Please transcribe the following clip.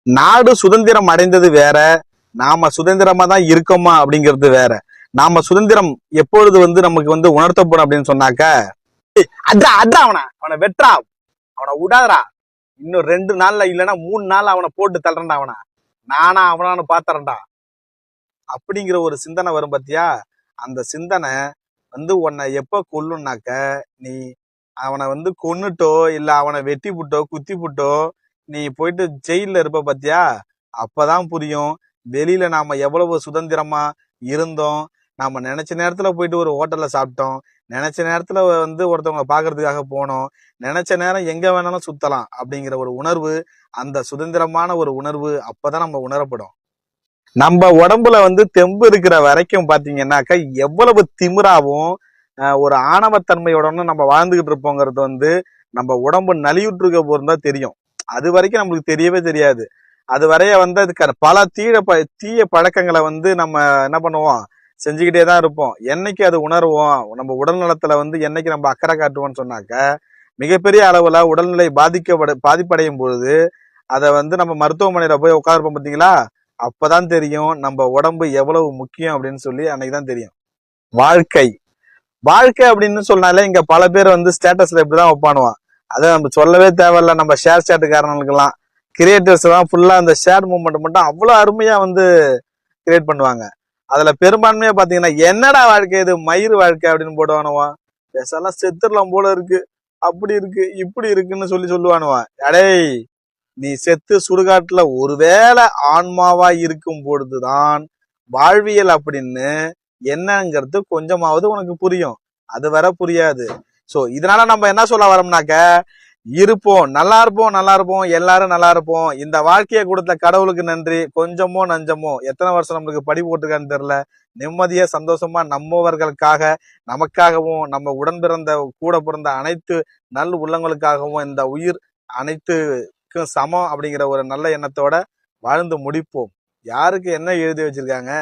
நாடு சுதந்திரம் அடைந்தது வேற, நாம சுதந்திரமா தான் இருக்கோமா அப்படிங்கிறது வேற. நாம சுதந்திரம் எப்பொழுது நமக்கு உணர்த்தப்படும் அப்படின்னு சொன்னாக்க, அட்ரா அட்ரா அவனை வெற்றா, அவனை விடாதரா, இன்னும் 2 நாள்ல இல்லைன்னா 3 நாள் அவனை போட்டு தள்ளுறா, நானா அவனான்னு பாத்துறேன்டா அப்படிங்கிற ஒரு சிந்தனை வரும் பாத்தியா. அந்த சிந்தனை உன்னை எப்ப கொல்லும்னாக்க, நீ அவனை கொன்னுட்டோ இல்ல அவனை வெட்டி புட்டோ குத்தி புட்டோ நீ போயிட்டு ஜெயில இருப்ப பாத்தியா. அப்பதான் புரியும் வெளியில நாம எவ்வளவு சுதந்திரமா இருந்தோம். நாம நினைச்ச நேரத்துல போயிட்டு ஒரு ஹோட்டல்ல சாப்பிட்டோம், நினைச்ச நேரத்துல ஒருத்தவங்க பாக்குறதுக்காக போனோம், நினைச்ச நேரம் எங்க வேணாலும் சுத்தலாம் அப்படிங்கிற ஒரு உணர்வு, அந்த சுதந்திரமான ஒரு உணர்வு அப்பதான் நம்ம உணரப்படும். நம்ம உடம்புல தெம்பு இருக்கிற வரைக்கும் பாத்தீங்கன்னாக்கா எவ்வளவு திமிராவும் ஒரு ஆணவத்தன்மையோடனும் நம்ம வாழ்ந்துகிட்டு இருப்போங்கிறது நம்ம உடம்பு நலியுற்று இருக்க போதுதான் தெரியும். அது வரைக்கும் நம்மளுக்கு தெரியவே தெரியாது. அது வரைய அது பல தீய பழக்கங்களை நம்ம என்ன பண்ணுவோம், செஞ்சுக்கிட்டே தான் இருப்போம். என்னைக்கு அது உணர்வோம், நம்ம உடல் நலத்துல என்னைக்கு நம்ம அக்கறை காட்டுவோம்னு சொன்னாக்க, மிகப்பெரிய அளவுல உடல்நிலை பாதிப்படையும் பொழுது அதை நம்ம மருத்துவமனையில போய் உட்கார்ப்போம் பாத்தீங்களா. அப்பதான் தெரியும் நம்ம உடம்பு எவ்வளவு முக்கியம் அப்படின்னு சொல்லி அன்னைக்குதான் தெரியும். வாழ்க்கை வாழ்க்கை அப்படின்னு சொன்னாலே இங்க பல பேர் ஸ்டேட்டஸ்ல இப்படிதான் வைப்பானுவான். அதை நம்ம சொல்லவே தேவையில்ல. நம்ம ஷேர் சாட்டுக்காரனுக்கு எல்லாம் கிரியேட்டர்ஸ் எல்லாம் ஃபுல்லா அந்த ஷேர் மூவ்மெண்ட் மட்டும் அவ்வளவு அருமையா கிரியேட் பண்ணுவாங்க. அதுல பெரும்பான்மையா பாத்தீங்கன்னா என்னடா வாழ்க்கை இது, மயிர் வாழ்க்கை அப்படின்னு போடுவானுவான். பேசலாம் செத்துடலாம் போல இருக்கு, அப்படி இருக்கு இப்படி இருக்குன்னு சொல்லுவானுவான். அடேய், நீ செத்து சுடுகாட்டுல ஒருவேளை ஆன்மாவா இருக்கும் பொழுதுதான் வாழ்வியல் அப்படின்னு என்னங்கிறது கொஞ்சமாவது உனக்கு புரியும். அது வர புரியாது. சோ இதனால நம்ம என்ன சொல்ல வரோம்னாக்க, இருப்போம், நல்லா இருப்போம், எல்லாரும் நல்லா இருப்போம், இந்த வாழ்க்கையை கொடுத்த கடவுளுக்கு நன்றி, கொஞ்சமோ நஞ்சமோ எத்தனை வருஷம் நம்மளுக்கு படி போட்டிருக்கான்னு தெரியல, நிம்மதியா சந்தோஷமா நம்மவர்களுக்காக, நமக்காகவும், நம்ம உடன் பிறந்த கூட பிறந்த அனைத்து நல் உள்ளங்களுக்காகவும் இந்த உயிர் அனைத்துக்கும் சமம் அப்படிங்கிற ஒரு நல்ல எண்ணத்தோட வாழ்ந்து முடிப்போம். யாருக்கு என்ன எழுதி வச்சிருக்காங்க?